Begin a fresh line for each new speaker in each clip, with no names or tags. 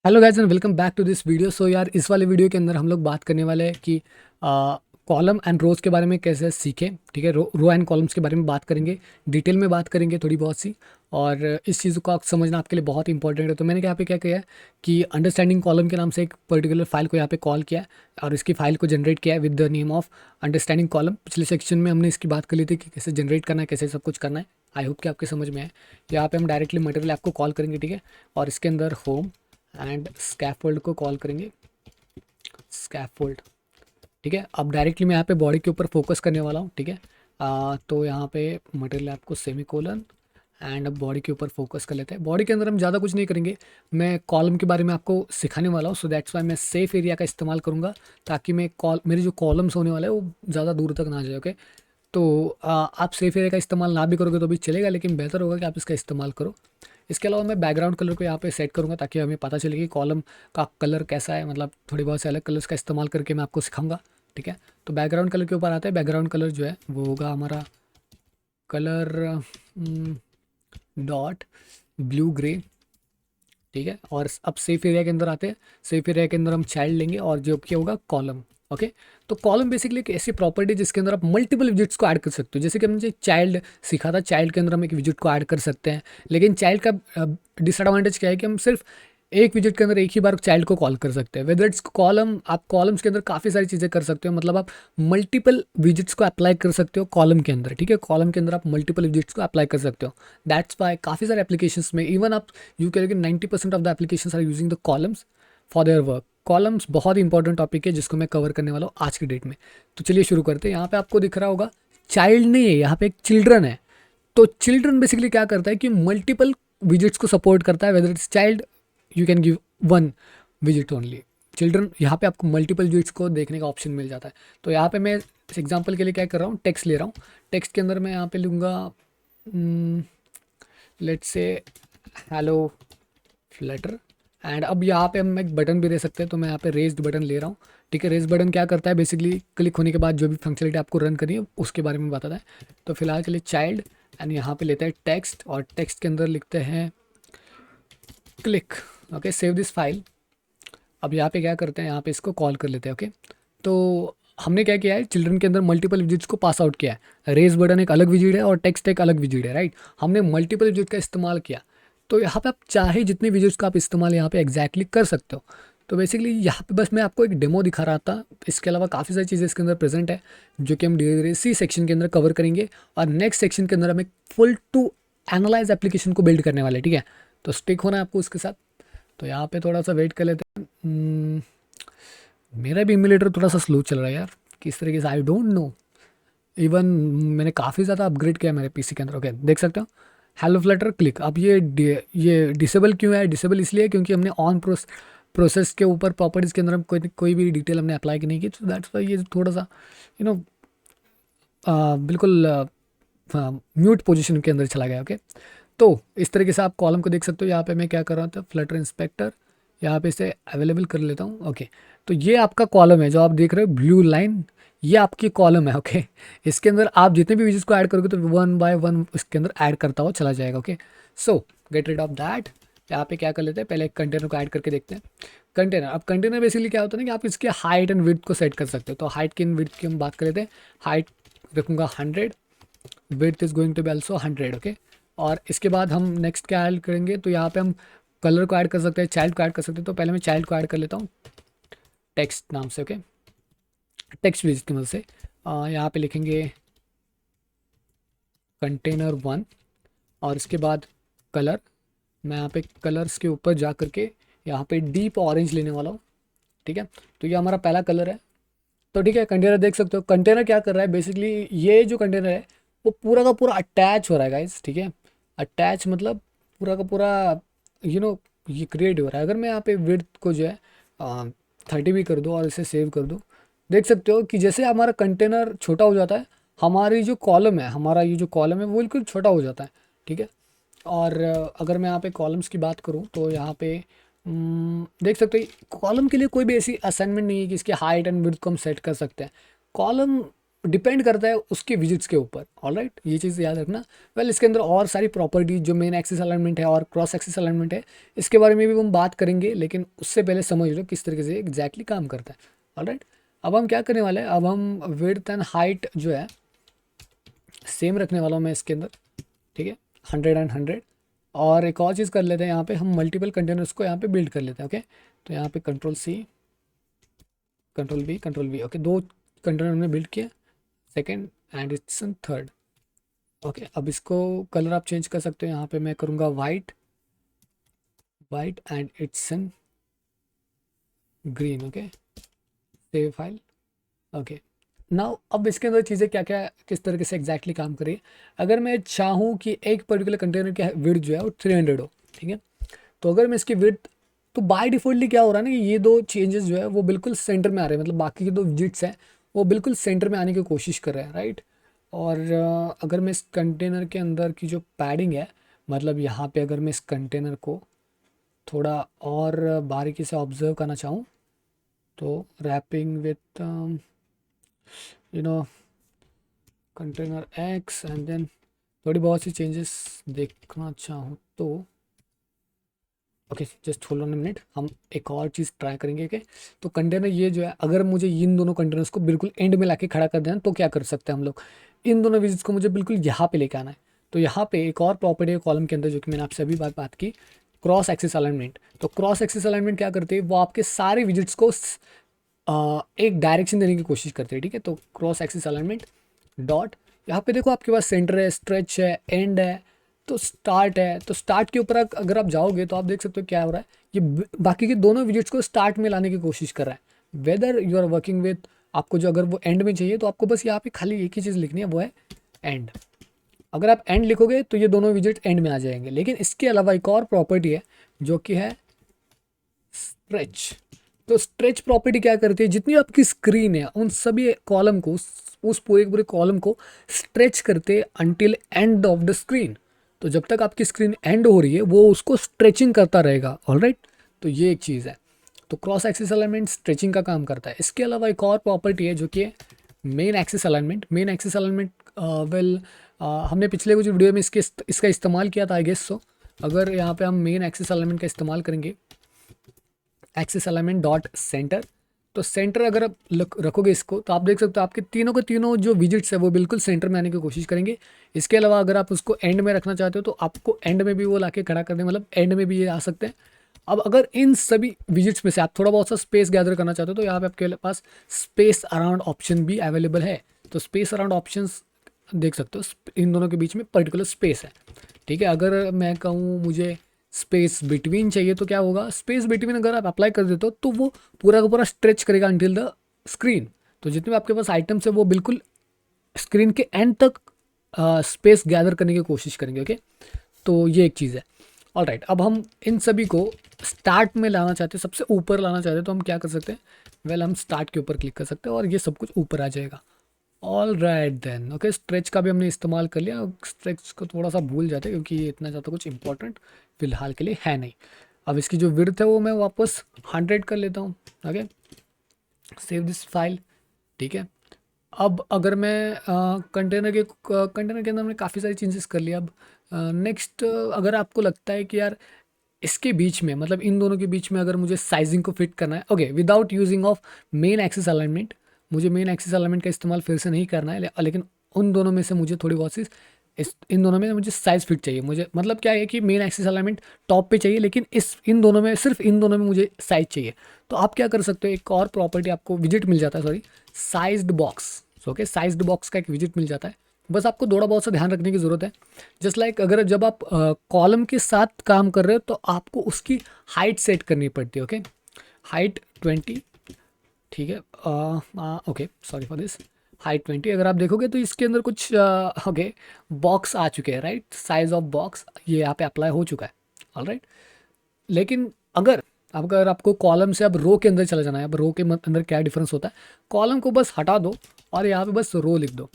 Hello guys and welcome back to this video. So यार, इस वाले वीडियो के अंदर हम लोग बात करने वाले हैं कि कॉलम एंड रोज के बारे में कैसे सीखें। ठीक है, रो एंड कॉलम्स के बारे में बात करेंगे, डिटेल में बात करेंगे थोड़ी बहुत सी। और इस चीज़ को आप समझना आपके लिए बहुत इंपॉर्टेंट है। तो मैंने यहाँ पे क्या किया है कि अंडरस्टैंडिंग कॉलम के नाम से एक पर्टिकुलर फाइल को यहाँ पे कॉल किया है और इसकी फाइल को जनरेट किया है with the name of understanding column. पिछले सेक्शन में हमने इसकी बात कर ली थी कि कैसे जनरेट करना है, कैसे सब कुछ करना है। आई होप कि आपके समझ में है। यहाँ पे हम डायरेक्टली मटेरियल ऐप को कॉल करेंगे, ठीक है। और इसके अंदर होम एंड स्कैफोल्ड को कॉल करेंगे, स्कैफोल्ड। ठीक है, अब डायरेक्टली मैं यहाँ पे बॉडी के ऊपर फोकस करने वाला हूँ, ठीक है। तो यहाँ पे मटेरियल ऐप को सेमी कोलन एंड अब बॉडी के ऊपर फोकस कर लेते हैं। बॉडी के अंदर हम ज़्यादा कुछ नहीं करेंगे, मैं कॉलम के बारे में आपको सिखाने वाला हूँ। सो दैट्स वाई मैं सेफ एरिया का इस्तेमाल करूँगा ताकि मैं मेरे जो कॉलम्स होने वाला है वो ज़्यादा दूर तक ना जाए। ओके, तो आप सेफ एरिया का इस्तेमाल ना भी करोगे तो भी चलेगा, लेकिन बेहतर होगा कि आप इसका इस्तेमाल करो। इसके अलावा मैं बैकग्राउंड कलर को यहाँ पे सेट करूँगा ताकि हमें पता चले कि कॉलम का कलर कैसा है। मतलब थोड़ी बहुत से अलग कलर्स का इस्तेमाल करके मैं आपको सिखाऊंगा, ठीक है। तो बैकग्राउंड कलर के ऊपर आता है। बैकग्राउंड कलर जो है वो होगा हमारा कलर डॉट ब्लू ग्रे, ठीक है। और अब सेफ एरिया के अंदर आते हैं। सेफ एरिया के अंदर हम चाइल्ड लेंगे और जो क्या होगा कॉलम। ओके, तो कॉलम बेसिकली एक ऐसी प्रॉपर्टी जिसके अंदर आप मल्टीपल विजिट्स को ऐड कर सकते हो। जैसे कि हमने चाइल्ड सीखा था, चाइल्ड के अंदर हम एक विजिट को ऐड कर सकते हैं। लेकिन चाइल्ड का डिसएडवांटेज क्या है कि हम सिर्फ एक विजिट के अंदर एक ही बार चाइल्ड को कॉल कर सकते हैं। वेदर इट्स कॉलम, आप कॉलम्स के अंदर काफ़ी सारी चीज़ें कर सकते हो। मतलब आप मल्टीपल विजिट्स को अप्लाई कर सकते हो कॉलम के अंदर, ठीक है। कॉलम के अंदर आप मल्टीपल विजिट्स को अप्लाई कर सकते हो। दैट्स वाई काफ़ी सारे एप्लीकेशंस में इवन आप यू कह रहे कि 90% of the applications are using the columns for their work. Columns बहुत इंपॉर्टेंट टॉपिक है जिसको मैं कवर करने वाला हूँ आज की डेट में। तो चलिए शुरू करते हैं। यहाँ पे आपको दिख रहा होगा चाइल्ड नहीं है, यहाँ पे एक चिल्ड्रन है। तो चिल्ड्रन बेसिकली क्या करता है कि मल्टीपल विजिट्स को सपोर्ट करता है। Whether it's child you can give one visit only. Children यहाँ पे आपको मल्टीपल विजिट्स को देखने का ऑप्शन मिल जाता है। तो यहाँ पे मैं एग्जाम्पल के लिए क्या कर रहा हूँ, टेक्स्ट ले रहा हूँ। टेक्स्ट के अंदर मैं यहाँ पे लूँगा let's say hello Flutter. And अब यहाँ पे हम एक बटन भी दे सकते हैं, तो मैं यहाँ पे रेज्ड बटन ले रहा हूँ, ठीक है। रेज बटन क्या करता है, बेसिकली क्लिक होने के बाद जो भी फंक्शनलिटी आपको रन करनी है उसके बारे में बताता है। तो फिलहाल के लिए चाइल्ड एंड यहाँ पे लेते हैं टेक्स्ट और टेक्स्ट के अंदर लिखते हैं click. Okay, save this file. अब यहाँ पे क्या करते हैं, यहाँ पे इसको कॉल कर लेते हैं। ओके, तो हमने क्या किया है, चिल्ड्रन के अंदर मल्टीपल विजिट्स को पास आउट किया है। रेज बटन एक अलग विजिट है और टेक्स्ट एक अलग विजिट है, राइट। हमने मल्टीपल विजिट का इस्तेमाल किया। तो यहाँ पे आप चाहे जितने विजिट्स का आप इस्तेमाल यहाँ पे एग्जैक्टली कर सकते हो। तो बेसिकली यहाँ पे बस मैं आपको एक डेमो दिखा रहा था। इसके अलावा काफ़ी सारी चीज़ें इसके अंदर प्रेजेंट है जो कि हम धीरे धीरे सी सेक्शन के अंदर कवर करेंगे। और नेक्स्ट सेक्शन के अंदर हम एक फुल टू एनालाइज एप्लीकेशन को बिल्ड करने वाले, ठीक है। तो स्टिक होना है आपको उसके साथ। तो यहाँ पे थोड़ा सा वेट कर लेते हैं। मेरा भी इम्यूलेटर थोड़ा सा स्लो चल रहा है यार, किस तरीके से आई डोंट नो। इवन मैंने काफ़ी ज़्यादा अपग्रेड किया है मेरे पीसी के अंदर। ओके, देख सकते हो हेलो फ्लटर क्लिक। अब ये डिसेबल क्यों है, डिसेबल इसलिए क्योंकि हमने ऑन प्रोसेस के ऊपर प्रॉपर्टीज़ के अंदर हम कोई भी डिटेल हमने अप्लाई नहीं की। तो दैट्स वाई ये थोड़ा सा यू नो बिल्कुल म्यूट पोजीशन के अंदर चला गया। ओके, तो इस तरीके से आप कॉलम को देख सकते हो। यहाँ पे मैं क्या कर रहा था, फ्लटर इंस्पेक्टर यहाँ पे इसे अवेलेबल कर लेता हूँ। ओके, तो ये आपका कॉलम है जो आप देख रहे हो ब्लू लाइन, ये आपकी कॉलम है। ओके, इसके अंदर आप जितने भी विजिट्स को ऐड करोगे तो वन बाय वन इसके अंदर ऐड करता हुआ चला जाएगा। Okay, so get rid of that. यहाँ पे क्या कर लेते हैं, पहले एक कंटेनर को ऐड करके देखते हैं। कंटेनर, अब कंटेनर बेसिकली क्या होता है ना कि आप इसके हाइट एंड विड्थ को सेट कर सकते हो। तो हाइट की एंड विड्थ की हम बात कर लेते हैं। हाइट रखूँगा 100, width is going to be also 100। Okay, और इसके बाद हम नेक्स्ट क्या ऐड करेंगे, तो यहाँ पे हम कलर को ऐड कर सकते हैं, चाइल्ड को ऐड कर सकते हैं। तो पहले मैं चाइल्ड को ऐड कर लेता हूँ टेक्स्ट नाम से। ओके, टेक्स्ट विज की मदद से यहाँ पे लिखेंगे कंटेनर 1 और इसके बाद कलर। मैं यहाँ पे कलर्स के ऊपर जा करके यहाँ पे डीप ऑरेंज लेने वाला हूँ, ठीक है। तो ये हमारा पहला कलर है। तो ठीक है, कंटेनर देख सकते हो। कंटेनर क्या कर रहा है, बेसिकली ये जो कंटेनर है वो पूरा का पूरा अटैच हो रहा है गाइस, ठीक है। अटैच मतलब पूरा का पूरा ये क्रिएट हो रहा है। अगर मैं यहाँ पे विड्थ को जो है 30 भी कर दूँ और इसे सेव कर दूँ, देख सकते हो कि जैसे हमारा कंटेनर छोटा हो जाता है, हमारी जो कॉलम है, हमारा ये जो कॉलम है वो बिल्कुल छोटा हो जाता है, ठीक है। और अगर मैं यहाँ पे कॉलम्स की बात करूँ तो यहाँ पे देख सकते हो कॉलम के लिए कोई भी ऐसी असाइनमेंट नहीं है कि इसकी हाइट एंड विड्थ को हम सेट कर सकते हैं। कॉलम डिपेंड करता है उसके विजिट्स के ऊपर। ऑलराइट, ये चीज़ याद रखना। वेल इसके अंदर और सारी प्रॉपर्टी जो मेन एक्सिस अलाइनमेंट है और क्रॉस एक्सिस अलाइनमेंट है, इसके बारे में भी हम बात करेंगे, लेकिन उससे पहले समझ लो किस तरीके से एग्जैक्टली काम करता है। ऑलराइट, अब हम क्या करने वाले हैं, अब हम विड्थ एंड हाइट जो है सेम रखने वाला हूँ मैं इसके अंदर, ठीक है, 100 एंड 100। और एक और चीज़ कर लेते हैं, यहाँ पे हम मल्टीपल कंटेनर्स को यहाँ पे बिल्ड कर लेते हैं। ओके, तो यहाँ पे control control we, okay, 2 container हमने बिल्ड किया, second and it's third. Okay, अब इसको कलर आप चेंज कर सकते हो, यहाँ पे मैं करूँगा white and it's green. Okay, save file. Okay, now अब इसके अंदर चीज़ें क्या क्या किस तरीके से एग्जैक्टली काम करें। अगर मैं चाहूँ कि एक पर्टिकुलर कंटेनर की विड्थ जो है वो 300 हो, ठीक है, तो अगर मैं इसकी विड्थ, तो बाय डिफ़ॉल्टली क्या हो रहा है ना कि ये 2 चेंजेस जो है वो बिल्कुल सेंटर में आ रहे हैं, मतलब बाकी के 2 विजिट्स हैं वो बिल्कुल सेंटर में आने की कोशिश कर रहे हैं, राइट। और अगर मैं इस कंटेनर के अंदर की जो पैडिंग है, मतलब यहाँ पे अगर मैं इस कंटेनर को थोड़ा और बारीकी से ऑब्जर्व करना चाहूँ, तो wrapping with you know container X and then थोड़ी बहुत सी चेंजेस देखना चाहूँ तो okay, just hold on a minute, हम एक और चीज़ ट्राई करेंगे। कि तो कंटेनर ये जो है, अगर मुझे इन दोनों कंटेनर्स को बिल्कुल एंड में लाके खड़ा कर देना, तो क्या कर सकते हैं हम लोग, इन दोनों विजिट्स को मुझे बिल्कुल यहाँ पे लेके आना है। तो यहाँ पे एक और प्रॉपर्टी है कॉलम के अंदर, जो कि मैंने आपसे अभी बात की, क्रॉस एक्सिस अलाइनमेंट। तो क्रॉस एक्सिस अलाइनमेंट क्या करते हैं, वो आपके सारे विजिट्स को एक डायरेक्शन देने की कोशिश करते हैं, ठीक है। तो क्रॉस एक्सिस अलाइनमेंट डॉट, यहाँ पे देखो आपके पास सेंटर है, स्ट्रेच है, एंड है, तो स्टार्ट है। तो स्टार्ट के ऊपर अगर आप जाओगे तो आप देख सकते हो क्या हो रहा है, ये बाकी के दोनों विजिट्स को स्टार्ट में लाने की कोशिश कर रहा है। Whether you are working with, आपको जो अगर वो एंड में चाहिए तो आपको बस यहाँ पे खाली एक ही चीज़ लिखनी है, वो है एंड। अगर आप एंड लिखोगे तो ये दोनों विजिट एंड में आ जाएंगे। लेकिन इसके अलावा एक और प्रॉपर्टी है जो कि है स्ट्रेच। तो स्ट्रेच प्रॉपर्टी क्या करती है, जितनी आपकी स्क्रीन है उन सभी कॉलम को, उस पूरे पूरे कॉलम को स्ट्रेच करते until end of the screen. तो जब तक आपकी स्क्रीन एंड हो रही है वो उसको स्ट्रेचिंग करता रहेगा। ऑलराइट, तो ये एक चीज़ है। तो क्रॉस एक्सिस अलाइनमेंट स्ट्रेचिंग का काम करता है। इसके अलावा एक और प्रॉपर्टी है जो कि main axis alignment. Main axis alignment well हमने पिछले कुछ वीडियो में इसका इस्तेमाल किया था, आई गेस सो। अगर यहाँ पे हम मेन एक्सिस अलाइनमेंट का इस्तेमाल करेंगे, एक्सिस अलाइनमेंट डॉट सेंटर, तो सेंटर अगर आप रखोगे इसको, तो आप देख सकते हो आपके तीनों के तीनों जो विजिट्स है वो बिल्कुल सेंटर में आने की कोशिश करेंगे। इसके अलावा अगर आप उसको एंड में रखना चाहते हो तो आपको एंड में भी वो लाके खड़ा कर दें, मतलब एंड में भी ये आ सकते हैं। अब अगर इन सभी विजिट्स में से आप थोड़ा बहुत सा स्पेस गैदर करना चाहते हो, तो यहाँ पे आपके पास स्पेस अराउंड ऑप्शन भी अवेलेबल है। तो स्पेस अराउंड ऑप्शन देख सकते हो, इन दोनों के बीच में पर्टिकुलर स्पेस है, ठीक है। अगर मैं कहूँ मुझे स्पेस बिटवीन चाहिए, तो क्या होगा, स्पेस बिटवीन अगर आप अप्लाई कर देते हो तो वो पूरा का पूरा स्ट्रेच करेगा अंटिल द स्क्रीन। तो जितने भी आपके पास आइटम्स है वो बिल्कुल स्क्रीन के एंड तक स्पेस गैदर करने की कोशिश करेंगे। ओके, तो ये एक चीज़ है। ऑल राइट, अब हम इन सभी को स्टार्ट में लाना चाहते हैं, सबसे ऊपर लाना चाहते हैं, तो हम क्या कर सकते हैं, वेल हम स्टार्ट के ऊपर क्लिक कर सकते हैं और ये सब कुछ ऊपर आ जाएगा। All right then, okay, stretch का भी हमने इस्तेमाल कर लिया। स्ट्रेच को थोड़ा सा भूल जाते हैं क्योंकि ये इतना ज़्यादा कुछ इंपॉर्टेंट फिलहाल के लिए है नहीं। अब इसकी जो विड्थ है वो मैं वापस 100 कर लेता हूँ। ओके, सेव दिस फाइल, ठीक है। अब अगर मैं कंटेनर के अंदर हमने काफ़ी सारी चेंजेस कर लिया। अब नेक्स्ट अगर आपको लगता है कि यार इसके बीच में, मतलब इन दोनों के बीच में अगर मुझे साइजिंग को फिट करना है, okay, without using of main axis alignment, मुझे मेन एक्सिस अलाइनमेंट का इस्तेमाल फिर से नहीं करना है, लेकिन उन दोनों में से मुझे थोड़ी बहुत सी इन दोनों में मुझे साइज़ फिट चाहिए। मुझे मतलब क्या है कि मेन एक्सिस अलाइनमेंट टॉप पे चाहिए, लेकिन इन दोनों में, सिर्फ इन दोनों में मुझे साइज़ चाहिए। तो आप क्या कर सकते हो, एक और प्रॉपर्टी आपको विजिट मिल जाता है, sorry, sized box. Okay, sized box का एक विजिट मिल जाता है। बस आपको थोड़ा बहुत सा ध्यान रखने की ज़रूरत है। जस्ट लाइक अगर जब आप कॉलम के साथ काम कर रहे हो तो आपको उसकी हाइट सेट करनी पड़ती है। ओके, हाइट 20, ठीक है, okay, sorry for this, height 20। अगर आप देखोगे तो इसके अंदर कुछ ओके बॉक्स आ चुके हैं, राइट, साइज ऑफ बॉक्स ये यहाँ पे अप्लाई हो चुका है। ऑल राइट, लेकिन अगर आपको कॉलम से अब रो के अंदर चला जाना है, अब रो के अंदर क्या डिफरेंस होता है, कॉलम को बस हटा दो और यहाँ पे बस रो लिख दो,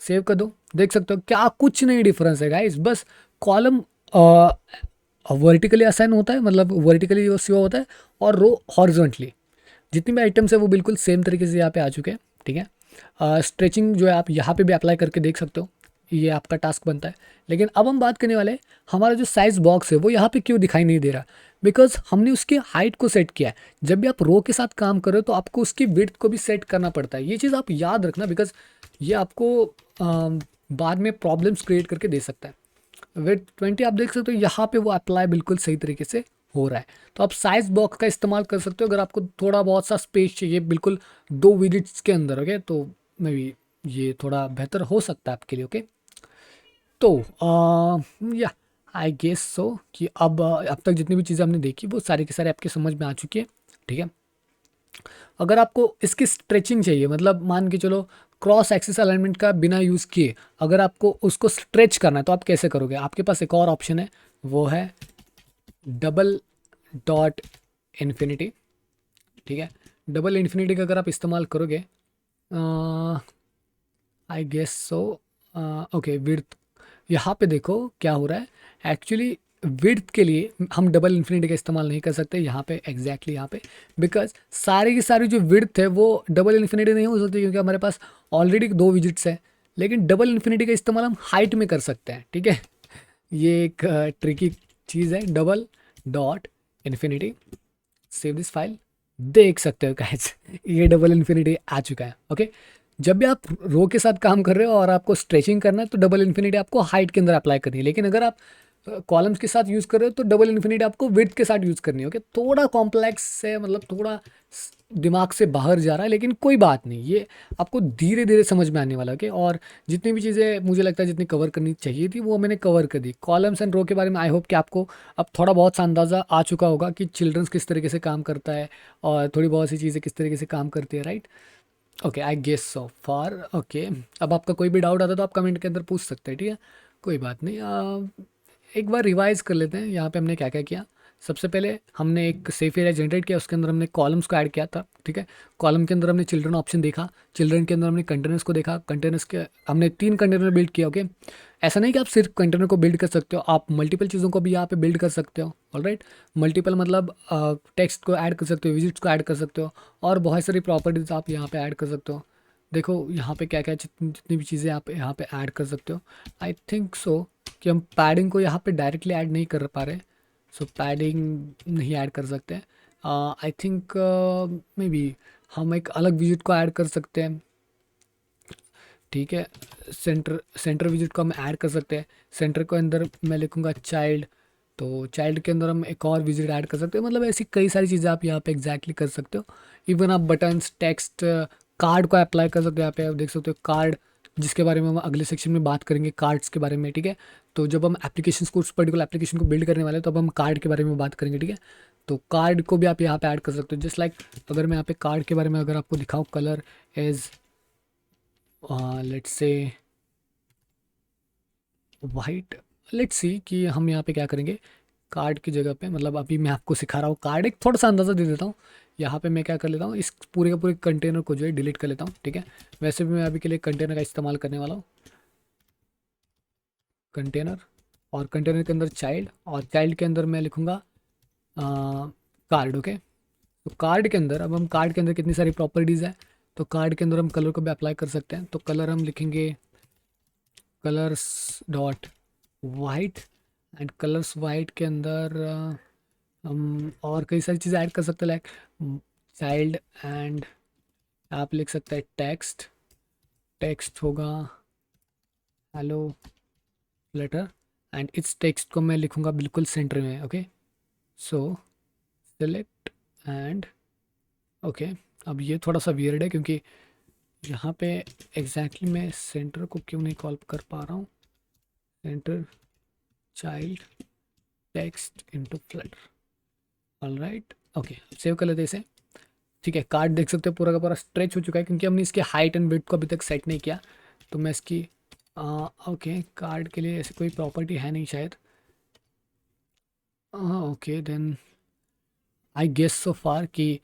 सेव कर दो। देख सकते हो क्या कुछ नहीं डिफरेंस है गाइस, बस कॉलम वर्टिकली असाइन होता है, मतलब वर्टिकली वो सिवा होता है, और रो हॉरिजॉन्टली। जितनी भी आइटम्स है वो बिल्कुल सेम तरीके से यहाँ पे आ चुके हैं, ठीक है। स्ट्रेचिंग जो है आप यहाँ पे भी अप्लाई करके देख सकते हो, ये आपका टास्क बनता है। लेकिन अब हम बात करने वाले हैं हमारा जो साइज बॉक्स है वो यहाँ पे क्यों दिखाई नहीं दे रहा, बिकॉज हमने उसकी हाइट को सेट किया है। जब भी आप रो के साथ काम कर रहे हो तो आपको उसकी विड्थ को भी सेट करना पड़ता है, ये चीज़ आप याद रखना, बिकॉज ये आपको बाद में प्रॉब्लम्स क्रिएट करके दे सकता है। विथ 20 आप देख सकते हो यहाँ पे वो अप्लाई बिल्कुल सही तरीके से हो रहा है। तो आप साइज बॉक्स का इस्तेमाल कर सकते हो अगर आपको थोड़ा बहुत सा स्पेस चाहिए बिल्कुल 2 विजिट्स के अंदर, ओके, तो मे बी ये थोड़ा बेहतर हो सकता है आपके लिए, ओके। तो या आई गेस सो कि अब तक जितनी भी चीज़ें हमने देखी वो सारी की सारी आपके समझ में आ चुकी है, ठीक है। अगर आपको इसकी स्ट्रेचिंग चाहिए, मतलब मान के चलो क्रॉस एक्सिस अलाइनमेंट का बिना यूज़ किए अगर आपको उसको स्ट्रेच करना है तो आप कैसे करोगे, आपके पास एक और ऑप्शन है, वो है डबल डॉट इन्फिनिटी, ठीक है। डबल इन्फिनिटी का अगर आप इस्तेमाल करोगे, I guess so, okay, width, यहाँ पे देखो क्या हो रहा है एक्चुअली। विड्थ के लिए हम डबल इन्फिनिटी का इस्तेमाल नहीं कर सकते यहाँ पे, एग्जैक्टली यहाँ पे, बिकॉज सारी की सारी जो विड्थ है वो डबल इन्फिनिटी नहीं हो सकती क्योंकि हमारे पास ऑलरेडी 2 विजिट्स है। लेकिन डबल इन्फिनिटी का इस्तेमाल हम हाइट में कर सकते हैं, ठीक है। ये एक ट्रिकी चीज़ है, double dot infinity. Save this file, देख सकते हो गाइस ये डबल इन्फिनिटी आ चुका है, ओके। जब भी आप रो के साथ काम कर रहे हो और आपको स्ट्रेचिंग करना है तो डबल इन्फिनिटी आपको हाइट के अंदर अप्लाई करनी है। लेकिन अगर आप कॉलम्स के साथ यूज़ कर रहे हो तो डबल इन्फिनिटी आपको विड्थ के साथ यूज़ करनी है, ओके। थोड़ा कॉम्प्लेक्स है, मतलब थोड़ा दिमाग से बाहर जा रहा है, लेकिन कोई बात नहीं, ये आपको धीरे धीरे समझ में आने वाला, ओके। और जितनी भी चीज़ें मुझे लगता है जितनी कवर करनी चाहिए थी वो मैंने कवर कर दी। कॉलम्स एंड रो के बारे में आई होप कि आपको अब थोड़ा बहुत सा अंदाज़ा आ चुका होगा कि चिल्ड्रंस किस तरीके से काम करता है और थोड़ी बहुत सी चीज़ें किस तरीके से काम करती है, right. Okay, I guess so far, okay. अब आपका कोई भी डाउट आता है तो आप कमेंट के अंदर पूछ सकते हैं, ठीक है, कोई बात नहीं। एक बार रिवाइज कर लेते हैं यहाँ पे हमने क्या क्या किया। सबसे पहले हमने एक सेफ एरिया जनरेट किया, उसके अंदर हमने कॉलम्स को ऐड किया था, ठीक है। कॉलम के अंदर हमने चिल्ड्रन ऑप्शन देखा, चिल्ड्रन के अंदर हमने कंटेनर्स को देखा, कंटेनर्स के हमने 3 कंटेनर बिल्ड किया, ओके। ऐसा नहीं कि आप सिर्फ कंटेनर को बिल्ड कर सकते हो, आप मल्टीपल चीज़ों को भी यहाँ पे बिल्ड कर सकते हो, ऑलराइट। मल्टीपल मतलब टेक्स्ट को ऐड कर सकते हो, विजिट्स को ऐड कर सकते हो, और बहुत सारी प्रॉपर्टीज़ आप यहाँ पे ऐड कर सकते हो। देखो यहाँ पे क्या क्या जितनी भी चीज़ें आप यहाँ पे ऐड कर सकते हो। आई थिंक सो कि हम पैडिंग को यहाँ पे डायरेक्टली ऐड नहीं कर पा रहे, सो पैडिंग नहीं ऐड कर सकते। आई थिंक मे बी हम एक अलग विजिट को ऐड कर सकते हैं, ठीक है। सेंटर सेंटर विजिट को हम ऐड कर सकते हैं। सेंटर के अंदर मैं लिखूँगा चाइल्ड, तो चाइल्ड के अंदर हम एक और विजिट ऐड कर सकते हैं। मतलब ऐसी कई सारी चीज़ें आप यहाँ पे एग्जैक्टली कर सकते हो। इवन आप बटन्स, टेक्स्ट, कार्ड को अप्लाई कर सकते हो। यहाँ पे आप देख सकते हो कार्ड, जिसके बारे में हम अगले सेक्शन में बात करेंगे, कार्ड्स के बारे में, ठीक है। तो जब हम एप्लीकेशन को, उस पर्टिकुलर एप्लीकेशन को बिल्ड करने वाले हैं तो अब हम कार्ड के बारे में बात करेंगे, ठीक है। तो कार्ड को भी आप यहाँ पे ऐड कर सकते हो, जस्ट लाइक अगर मैं यहाँ पे कार्ड के बारे में अगर आपको दिखाऊँ, colour as let's say white, let's see कि हम यहाँ पे क्या करेंगे कार्ड की जगह पे, मतलब अभी मैं आपको सिखा रहा हूँ कार्ड, एक थोड़ा सा अंदाज़ा दे देता हूँ। यहाँ पे मैं क्या कर लेता हूँ, इस पूरे का पूरे कंटेनर को जो है डिलीट कर लेता हूँ, ठीक है। वैसे भी मैं अभी के लिए कंटेनर का इस्तेमाल करने वाला हूँ, कंटेनर, और कंटेनर के अंदर चाइल्ड, और चाइल्ड के अंदर मैं लिखूँगा कार्ड, ओके। तो कार्ड के अंदर, अब हम कार्ड के अंदर कितनी सारी प्रॉपर्टीज़ है, तो कार्ड के अंदर हम कलर को भी अप्लाई कर सकते हैं। तो कलर हम लिखेंगे colours dot white, and colours white के अंदर हम और कई सारी चीज़ें ऐड कर सकते हैं, लाइक चाइल्ड, एंड आप लिख सकते हैं टेक्स्ट, टेक्स्ट होगा हेलो लेटर, एंड इस टेक्स्ट को मैं लिखूँगा बिल्कुल सेंटर में, okay. So select and okay. अब ये थोड़ा सा वियर्ड है क्योंकि यहाँ पे एग्जैक्टली मैं सेंटर को क्यों नहीं कॉल कर पा रहा हूँ, centre child text into Flutter, alright, okay. Save कर लेते हैं इसे, ठीक है। कार्ड देख सकते हो पूरा का पूरा स्ट्रेच हो चुका है क्योंकि हमने इसके हाइट एंड विड्थ को अभी तक सेट नहीं किया। तो मैं इसकी ओके, कार्ड के लिए ऐसी कोई प्रॉपर्टी है नहीं शायद, okay then I guess so far कि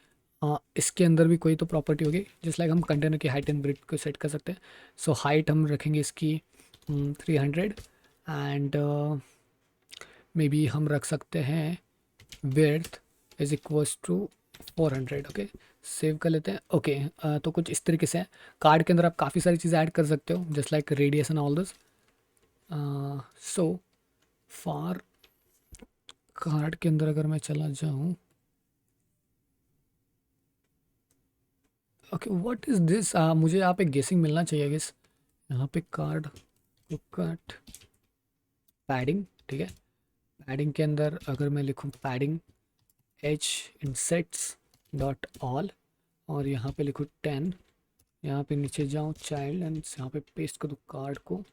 इसके अंदर भी कोई तो प्रॉपर्टी होगी, जिस लाइक हम कंटेनर की हाइट एंड विड्थ को सेट कर सकते हैं। सो हाइट हम रखेंगे इसकी 300, एंड मे बी हम रख सकते हैं width is equals to 400 okay, save कर लेते हैं। ओके तो कुछ इस तरीके से है। कार्ड के अंदर आप काफ़ी सारी चीज़ें ऐड कर सकते हो just like radius and all this. So for card के अंदर अगर मैं चला जाऊँ, ओके व्हाट इज़ दिस, मुझे यहाँ पे गेसिंग मिलना चाहिए गेस। यहाँ पे कार्ड कट पैडिंग, ठीक है। पैडिंग के अंदर अगर मैं लिखूँ padding H insets dot all और यहाँ पे लिखूँ 10, यहाँ पे नीचे जाऊँ चाइल्ड एंड यहाँ पे पेस्ट कर दूँ कार्ड को।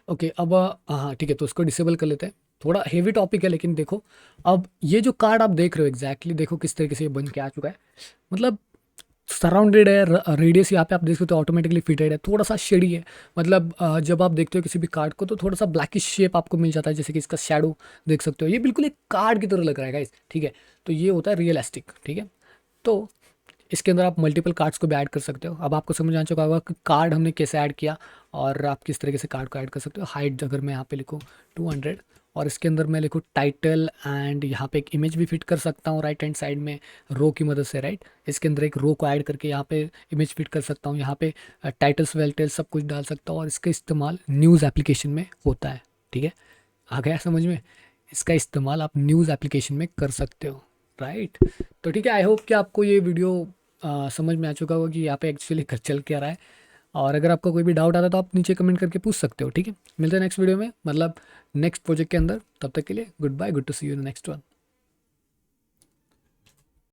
ओके अब हाँ ठीक है, तो उसको डिसेबल कर लेते हैं। थोड़ा हेवी टॉपिक है लेकिन देखो, अब ये जो कार्ड आप देख रहे हो एग्जैक्टली देखो किस तरीके से ये बन के आ चुका है। मतलब सराउंडेड है, रेडियस यहाँ पे आप देख सकते हो ऑटोमेटिकली फिटेड है, थोड़ा सा शेडी है। मतलब जब आप देखते हो किसी भी कार्ड को तो थोड़ा सा ब्लैकिश शेप आपको मिल जाता है, जैसे कि इसका शेडो देख सकते हो, ये बिल्कुल एक कार्ड की तरह लग रहा है गाइस, ठीक है। तो ये होता है रियलिस्टिक, ठीक है। तो इसके अंदर आप मल्टीपल कार्ड्स को भी ऐड कर सकते हो। अब आपको समझ आ चुका होगा कि कार्ड हमने कैसे ऐड किया और आप किस तरीके से कार्ड को ऐड कर सकते हो। हाइट अगर मैं यहाँ पे लिखूँ 200 और इसके अंदर मैं लिखूँ टाइटल एंड यहाँ पे एक इमेज भी फिट कर सकता हूँ राइट हैंड साइड में रो की मदद से, राइट। इसके अंदर एक रो को ऐड करके यहाँ पे इमेज फिट कर सकता हूँ, यहाँ पे टाइटल्स वेल्टल्स सब कुछ डाल सकता हूँ और इसका इस्तेमाल न्यूज़ एप्लीकेशन में होता है, ठीक है। आ गया समझ में, इसका इस्तेमाल आप न्यूज़ एप्लीकेशन में कर सकते हो, राइट। तो ठीक है, आई होप कि आपको ये वीडियो समझ में आ चुका होगा कि यहाँ पे एक्चुअली चल क्या रहा है। और अगर आपका कोई भी डाउट आता है तो आप नीचे कमेंट करके पूछ सकते हो, ठीक है। मिलते हैं नेक्स्ट वीडियो में, मतलब नेक्स्ट प्रोजेक्ट के अंदर। तब तक के लिए good bye, good to see you in the next one.